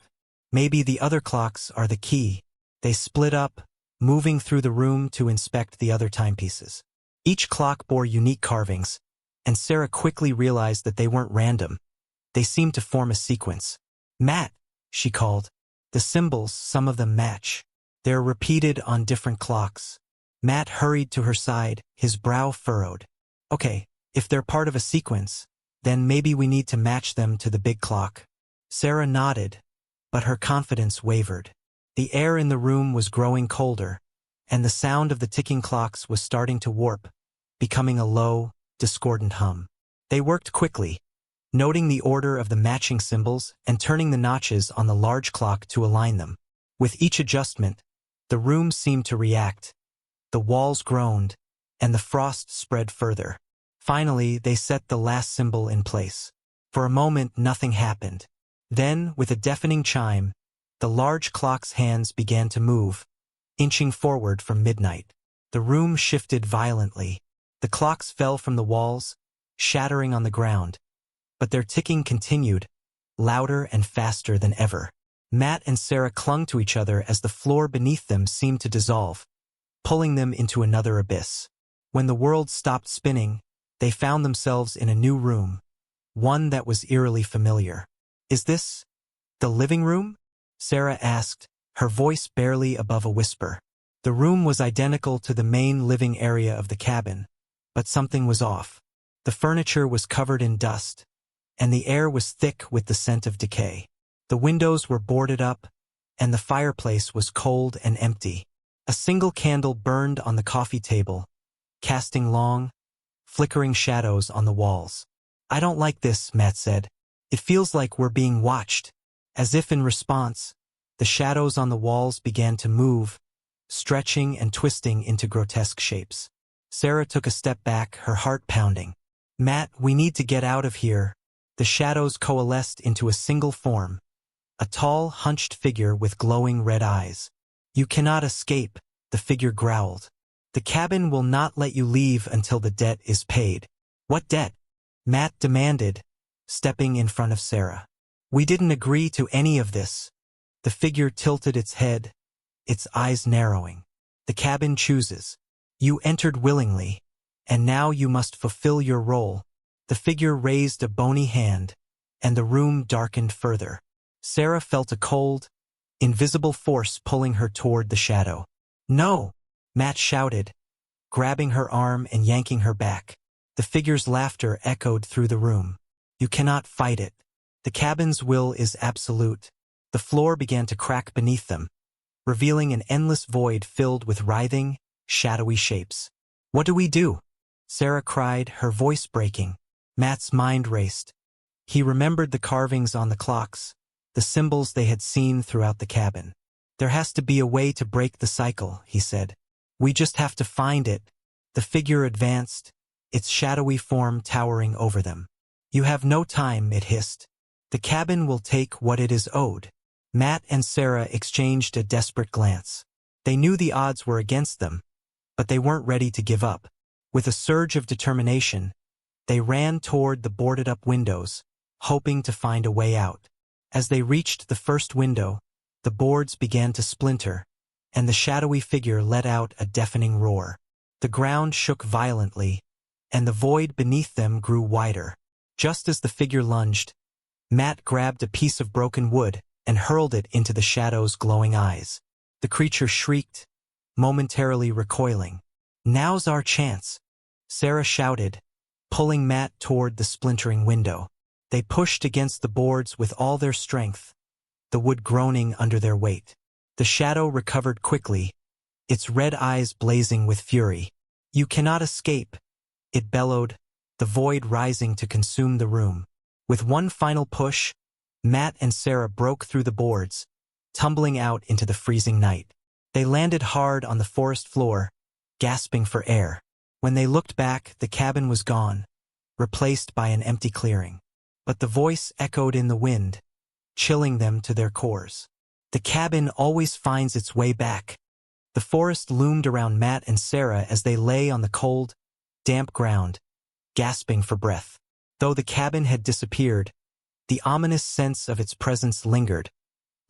Maybe the other clocks are the key. They split up, moving through the room to inspect the other timepieces. Each clock bore unique carvings, and Sarah quickly realized that they weren't random. They seemed to form a sequence. Matt, she called. The symbols, some of them match. They're repeated on different clocks. Matt hurried to her side, his brow furrowed. Okay, if they're part of a sequence, then maybe we need to match them to the big clock. Sarah nodded, but her confidence wavered. The air in the room was growing colder, and the sound of the ticking clocks was starting to warp, becoming a low, discordant hum. They worked quickly, noting the order of the matching symbols and turning the notches on the large clock to align them. With each adjustment, the room seemed to react. The walls groaned, and the frost spread further. Finally, they set the last symbol in place. For a moment, nothing happened. Then, with a deafening chime, the large clock's hands began to move, inching forward from midnight. The room shifted violently. The clocks fell from the walls, shattering on the ground. But their ticking continued, louder and faster than ever. Matt and Sarah clung to each other as the floor beneath them seemed to dissolve, pulling them into another abyss. When the world stopped spinning, they found themselves in a new room, one that was eerily familiar. Is this the living room? Sarah asked, her voice barely above a whisper. The room was identical to the main living area of the cabin, but something was off. The furniture was covered in dust, and the air was thick with the scent of decay. The windows were boarded up, and the fireplace was cold and empty. A single candle burned on the coffee table, casting long, flickering shadows on the walls. I don't like this, Matt said. It feels like we're being watched. As if in response, the shadows on the walls began to move, stretching and twisting into grotesque shapes. Sarah took a step back, her heart pounding. Matt, we need to get out of here. The shadows coalesced into a single form. A tall, hunched figure with glowing red eyes. You cannot escape, the figure growled. The cabin will not let you leave until the debt is paid. What debt? Matt demanded, stepping in front of Sarah. We didn't agree to any of this. The figure tilted its head, its eyes narrowing. The cabin chooses. You entered willingly, and now you must fulfill your role. The figure raised a bony hand, and the room darkened further. Sarah felt a cold, invisible force pulling her toward the shadow. No! Matt shouted, grabbing her arm and yanking her back. The figure's laughter echoed through the room. You cannot fight it. The cabin's will is absolute. The floor began to crack beneath them, revealing an endless void filled with writhing, shadowy shapes. What do we do? Sarah cried, her voice breaking. Matt's mind raced. He remembered the carvings on the clocks, the symbols they had seen throughout the cabin. There has to be a way to break the cycle, he said. We just have to find it. The figure advanced, its shadowy form towering over them. You have no time, it hissed. The cabin will take what it is owed. Matt and Sarah exchanged a desperate glance. They knew the odds were against them, but they weren't ready to give up. With a surge of determination, they ran toward the boarded-up windows, hoping to find a way out. As they reached the first window, the boards began to splinter, and the shadowy figure let out a deafening roar. The ground shook violently, and the void beneath them grew wider. Just as the figure lunged, Matt grabbed a piece of broken wood and hurled it into the shadow's glowing eyes. The creature shrieked, momentarily recoiling. Now's our chance, Sarah shouted, pulling Matt toward the splintering window. They pushed against the boards with all their strength, the wood groaning under their weight. The shadow recovered quickly, its red eyes blazing with fury. You cannot escape, it bellowed, the void rising to consume the room. With one final push, Matt and Sarah broke through the boards, tumbling out into the freezing night. They landed hard on the forest floor, gasping for air. When they looked back, the cabin was gone, replaced by an empty clearing. But the voice echoed in the wind, chilling them to their cores. The cabin always finds its way back. The forest loomed around Matt and Sarah as they lay on the cold, damp ground, gasping for breath. Though the cabin had disappeared, the ominous sense of its presence lingered,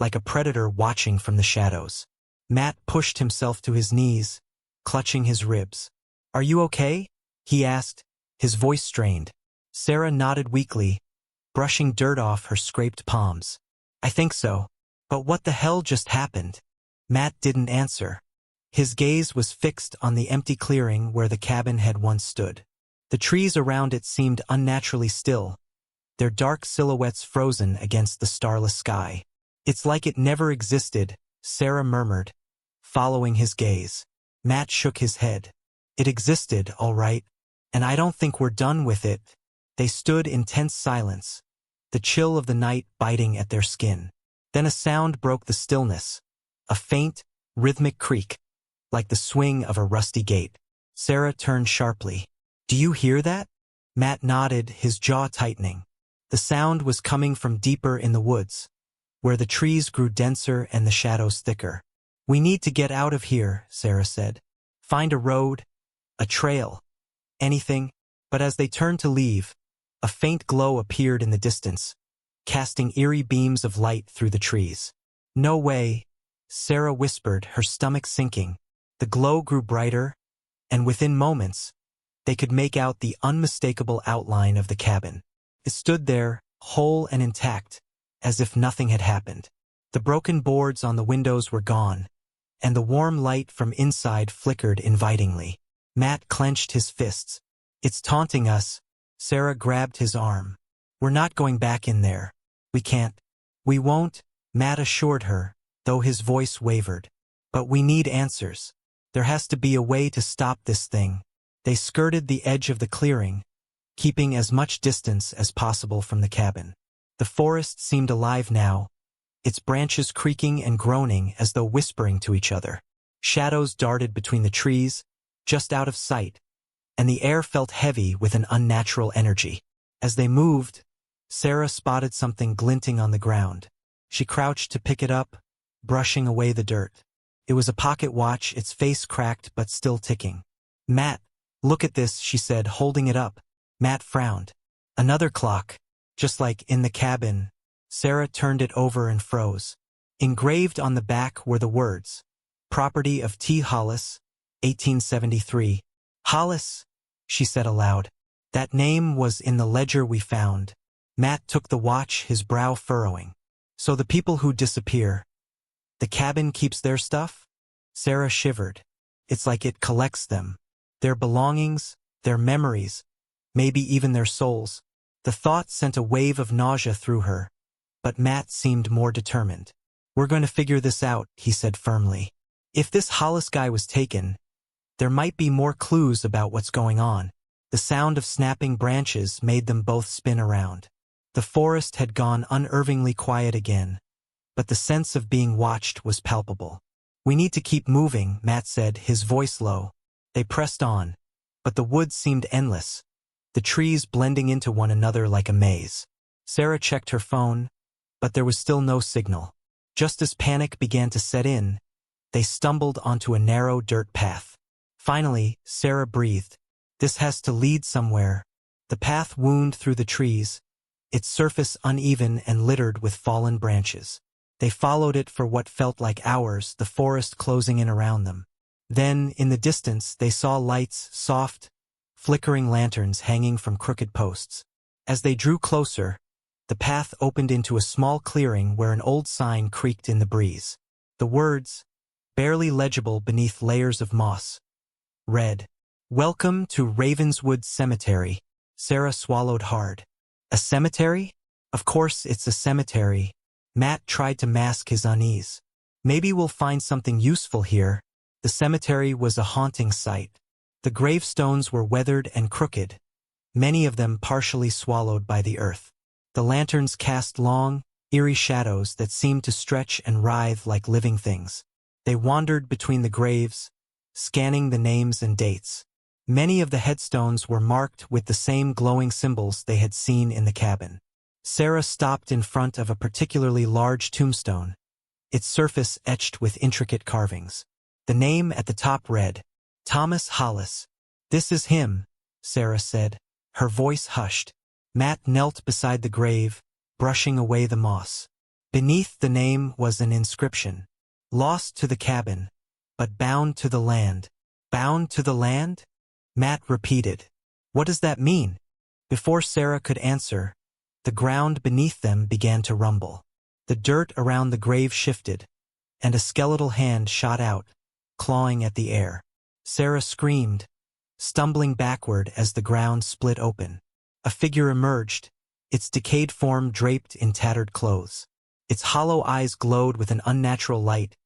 like a predator watching from the shadows. Matt pushed himself to his knees, clutching his ribs. Are you okay? He asked, his voice strained. Sarah nodded weakly, brushing dirt off her scraped palms. I think so. But what the hell just happened? Matt didn't answer. His gaze was fixed on the empty clearing where the cabin had once stood. The trees around it seemed unnaturally still, their dark silhouettes frozen against the starless sky. It's like it never existed, Sarah murmured, following his gaze. Matt shook his head. It existed, all right, and I don't think we're done with it. They stood in tense silence, the chill of the night biting at their skin. Then a sound broke the stillness, a faint, rhythmic creak, like the swing of a rusty gate. Sarah turned sharply. Do you hear that? Matt nodded, his jaw tightening. The sound was coming from deeper in the woods, where the trees grew denser and the shadows thicker. We need to get out of here, Sarah said. Find a road, a trail, anything. But as they turned to leave, a faint glow appeared in the distance, casting eerie beams of light through the trees. No way, Sarah whispered, her stomach sinking. The glow grew brighter, and within moments, they could make out the unmistakable outline of the cabin. It stood there, whole and intact, as if nothing had happened. The broken boards on the windows were gone, and the warm light from inside flickered invitingly. Matt clenched his fists. It's taunting us. Sarah grabbed his arm. We're not going back in there. We can't. We won't, Matt assured her, though his voice wavered. But we need answers. There has to be a way to stop this thing. They skirted the edge of the clearing, keeping as much distance as possible from the cabin. The forest seemed alive now, its branches creaking and groaning as though whispering to each other. Shadows darted between the trees, just out of sight, and the air felt heavy with an unnatural energy. As they moved, Sarah spotted something glinting on the ground. She crouched to pick it up, brushing away the dirt. It was a pocket watch, its face cracked but still ticking. "Matt, look at this," she said, holding it up. Matt frowned. "Another clock, just like in the cabin." Sarah turned it over and froze. Engraved on the back were the words, "Property of T. Hollis, 1873. "Hollis," she said aloud. "That name was in the ledger we found." Matt took the watch, his brow furrowing. "So the people who disappear, the cabin keeps their stuff?" Sarah shivered. "It's like it collects them. Their belongings, their memories, maybe even their souls." The thought sent a wave of nausea through her, but Matt seemed more determined. "We're going to figure this out," he said firmly. "If this Hollis guy was taken, there might be more clues about what's going on." The sound of snapping branches made them both spin around. The forest had gone unnervingly quiet again, but the sense of being watched was palpable. "We need to keep moving," Matt said, his voice low. They pressed on, but the woods seemed endless, the trees blending into one another like a maze. Sarah checked her phone, but there was still no signal. Just as panic began to set in, they stumbled onto a narrow dirt path. Finally, Sarah breathed. "This has to lead somewhere." The path wound through the trees, its surface uneven and littered with fallen branches. They followed it for what felt like hours, the forest closing in around them. Then, in the distance, they saw lights, soft, flickering lanterns hanging from crooked posts. As they drew closer, the path opened into a small clearing where an old sign creaked in the breeze. The words, barely legible beneath layers of moss, read, "Welcome to Ravenswood Cemetery." Sarah swallowed hard. "A cemetery? Of course it's a cemetery." Matt tried to mask his unease. "Maybe we'll find something useful here." The cemetery was a haunting sight. The gravestones were weathered and crooked, many of them partially swallowed by the earth. The lanterns cast long, eerie shadows that seemed to stretch and writhe like living things. They wandered between the graves, scanning the names and dates. Many of the headstones were marked with the same glowing symbols they had seen in the cabin. Sarah stopped in front of a particularly large tombstone, its surface etched with intricate carvings. The name at the top read, "Thomas Hollis." "This is him," Sarah said, her voice hushed. Matt knelt beside the grave, brushing away the moss. Beneath the name was an inscription, "Lost to the cabin, but bound to the land." "Bound to the land?" Matt repeated. "What does that mean?" Before Sarah could answer, the ground beneath them began to rumble. The dirt around the grave shifted, and a skeletal hand shot out, clawing at the air. Sarah screamed, stumbling backward as the ground split open. A figure emerged, its decayed form draped in tattered clothes. Its hollow eyes glowed with an unnatural light,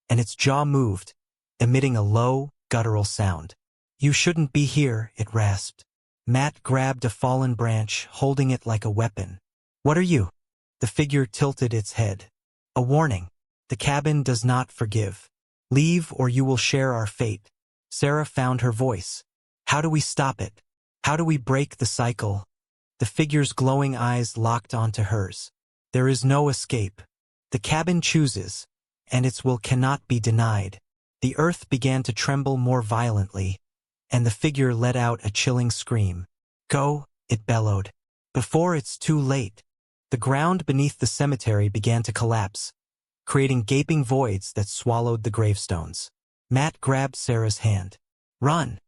and its jaw moved, emitting a low, guttural sound. "You shouldn't be here," it rasped. Matt grabbed a fallen branch, holding it like a weapon. "What are you?" The figure tilted its head. "A warning. The cabin does not forgive. Leave or you will share our fate." Sarah found her voice. "How do we stop it? How do we break the cycle?" The figure's glowing eyes locked onto hers. "There is no escape. The cabin chooses, and its will cannot be denied." The earth began to tremble more violently, and the figure let out a chilling scream. "Go," it bellowed, "before it's too late." The ground beneath the cemetery began to collapse, creating gaping voids that swallowed the gravestones. Matt grabbed Sarah's hand. "Run!"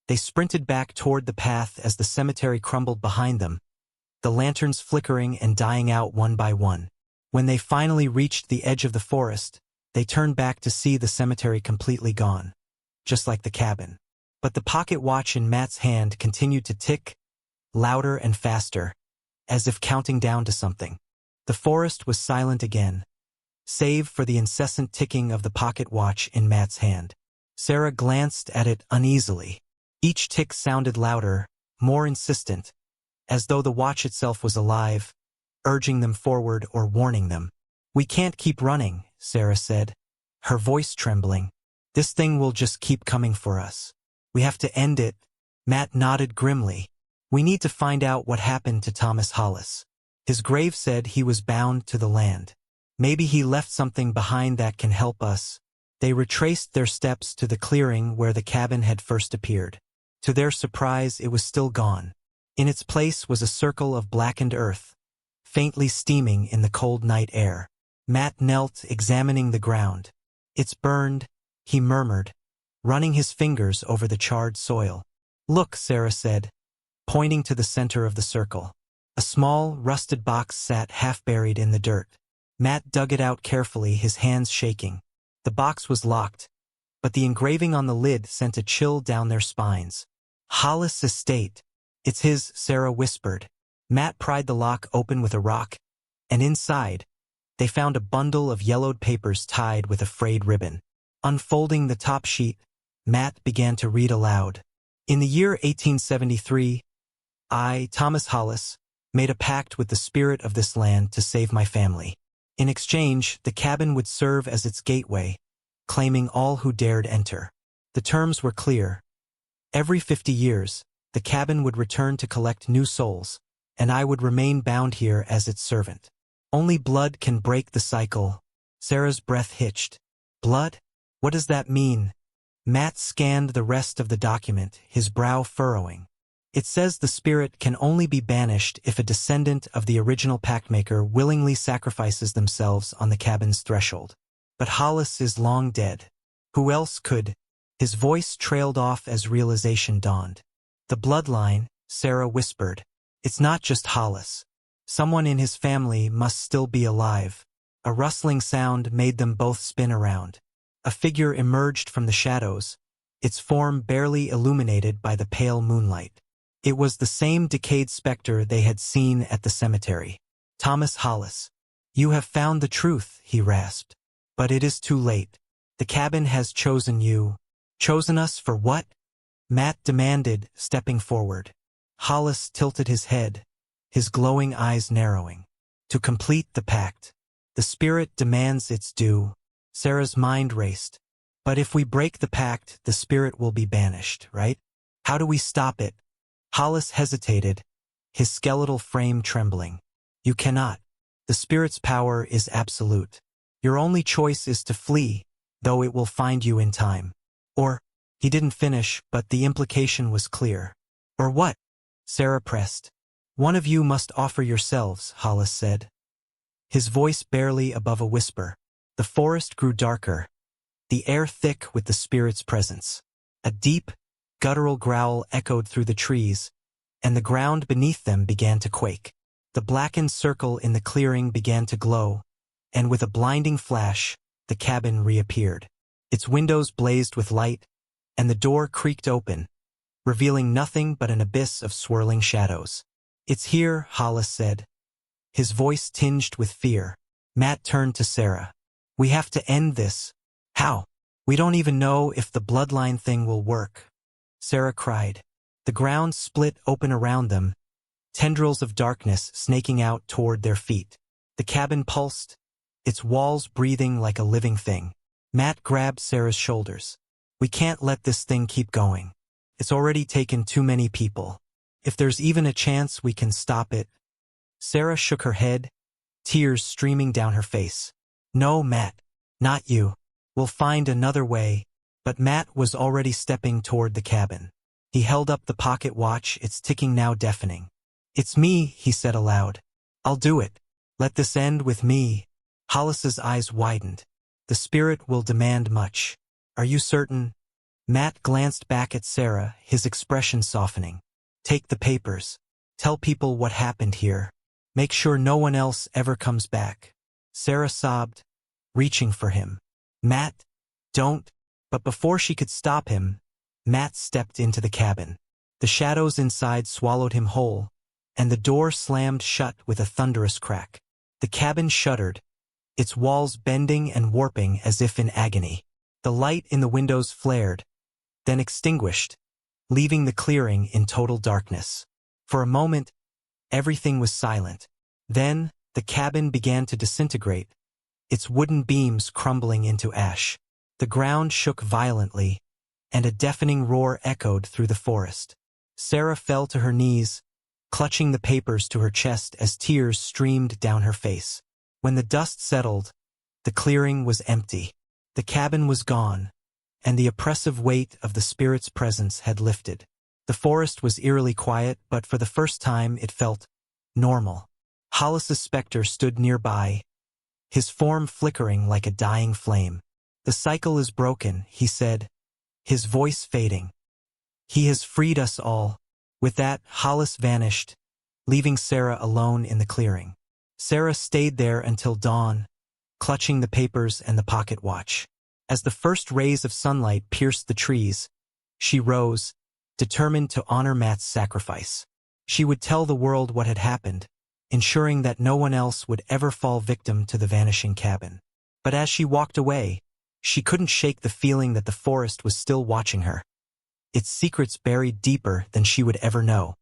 They sprinted back toward the path as the cemetery crumbled behind them, the lanterns flickering and dying out one by one. When they finally reached the edge of the forest, they turned back to see the cemetery completely gone, just like the cabin. But the pocket watch in Matt's hand continued to tick, louder and faster, as if counting down to something. The forest was silent again, save for the incessant ticking of the pocket watch in Matt's hand. Sarah glanced at it uneasily. Each tick sounded louder, more insistent, as though the watch itself was alive, urging them forward or warning them. "We can't keep running," Sarah said, her voice trembling. "This thing will just keep coming for us. We have to end it, Matt nodded grimly. We need to find out what happened to Thomas Hollis. His grave said he was bound to the land. Maybe he left something behind that can help us. They retraced their steps to the clearing where the cabin had first appeared. To their surprise, it was still gone. In its place was a circle of blackened earth, faintly steaming in the cold night air. Matt knelt, examining the ground. It's burned, he murmured, running his fingers over the charred soil. Look, Sarah said, pointing to the center of the circle. A small, rusted box sat half-buried in the dirt. Matt dug it out carefully, his hands shaking. The box was locked, but the engraving on the lid sent a chill down their spines. Hollis Estate. It's his, Sarah whispered. Matt pried the lock open with a rock, and inside, they found a bundle of yellowed papers tied with a frayed ribbon. Unfolding the top sheet, Matt began to read aloud. In the year 1873, I, Thomas Hollis, made a pact with the spirit of this land to save my family. In exchange, the cabin would serve as its gateway, claiming all who dared enter. The terms were clear. Every 50 years, the cabin would return to collect new souls, and I would remain bound here as its servant. Only blood can break the cycle. Sarah's breath hitched. Blood? What does that mean? Matt scanned the rest of the document, his brow furrowing. It says the spirit can only be banished if a descendant of the original pactmaker willingly sacrifices themselves on the cabin's threshold. But Hollis is long dead. Who else could? His voice trailed off as realization dawned. The bloodline, Sarah whispered. It's not just Hollis. Someone in his family must still be alive. A rustling sound made them both spin around. A figure emerged from the shadows, its form barely illuminated by the pale moonlight. It was the same decayed specter they had seen at the cemetery. Thomas Hollis. You have found the truth, he rasped. But it is too late. The cabin has chosen you. Chosen us for what? Matt demanded, stepping forward. Hollis tilted his head, his glowing eyes narrowing. To complete the pact. The spirit demands its due. Sarah's mind raced. But if we break the pact, the spirit will be banished, right? How do we stop it? Hollis hesitated, his skeletal frame trembling. You cannot. The spirit's power is absolute. Your only choice is to flee, though it will find you in time. Or, he didn't finish, but the implication was clear. Or what? Sarah pressed. One of you must offer yourselves, Hollis said. His voice barely above a whisper. The forest grew darker, the air thick with the spirit's presence. A deep, guttural growl echoed through the trees, and the ground beneath them began to quake. The blackened circle in the clearing began to glow, and with a blinding flash, the cabin reappeared. Its windows blazed with light, and the door creaked open, revealing nothing but an abyss of swirling shadows. It's here, Hollis said, his voice tinged with fear. Matt turned to Sarah. We have to end this. How? We don't even know if the bloodline thing will work. Sarah cried. The ground split open around them, tendrils of darkness snaking out toward their feet. The cabin pulsed, its walls breathing like a living thing. Matt grabbed Sarah's shoulders. We can't let this thing keep going. It's already taken too many people. If there's even a chance we can stop it. Sarah shook her head, tears streaming down her face. No, Matt. Not you. We'll find another way. But Matt was already stepping toward the cabin. He held up the pocket watch, its ticking now deafening. It's me, he said aloud. I'll do it. Let this end with me. Hollis's eyes widened. The spirit will demand much. Are you certain? Matt glanced back at Sarah, his expression softening. Take the papers. Tell people what happened here. Make sure no one else ever comes back. Sarah sobbed, reaching for him. Matt, don't. But before she could stop him, Matt stepped into the cabin. The shadows inside swallowed him whole, and the door slammed shut with a thunderous crack. The cabin shuddered, its walls bending and warping as if in agony. The light in the windows flared, then extinguished, leaving the clearing in total darkness. For a moment, everything was silent. Then, the cabin began to disintegrate, its wooden beams crumbling into ash. The ground shook violently, and a deafening roar echoed through the forest. Sarah fell to her knees, clutching the papers to her chest as tears streamed down her face. When the dust settled, the clearing was empty. The cabin was gone, and the oppressive weight of the spirit's presence had lifted. The forest was eerily quiet, but for the first time it felt normal. Hollis's specter stood nearby, his form flickering like a dying flame. "The cycle is broken," he said, his voice fading. "He has freed us all." With that, Hollis vanished, leaving Sarah alone in the clearing. Sarah stayed there until dawn, clutching the papers and the pocket watch. As the first rays of sunlight pierced the trees, she rose, determined to honor Matt's sacrifice. She would tell the world what had happened, ensuring that no one else would ever fall victim to the vanishing cabin. But as she walked away, she couldn't shake the feeling that the forest was still watching her, its secrets buried deeper than she would ever know.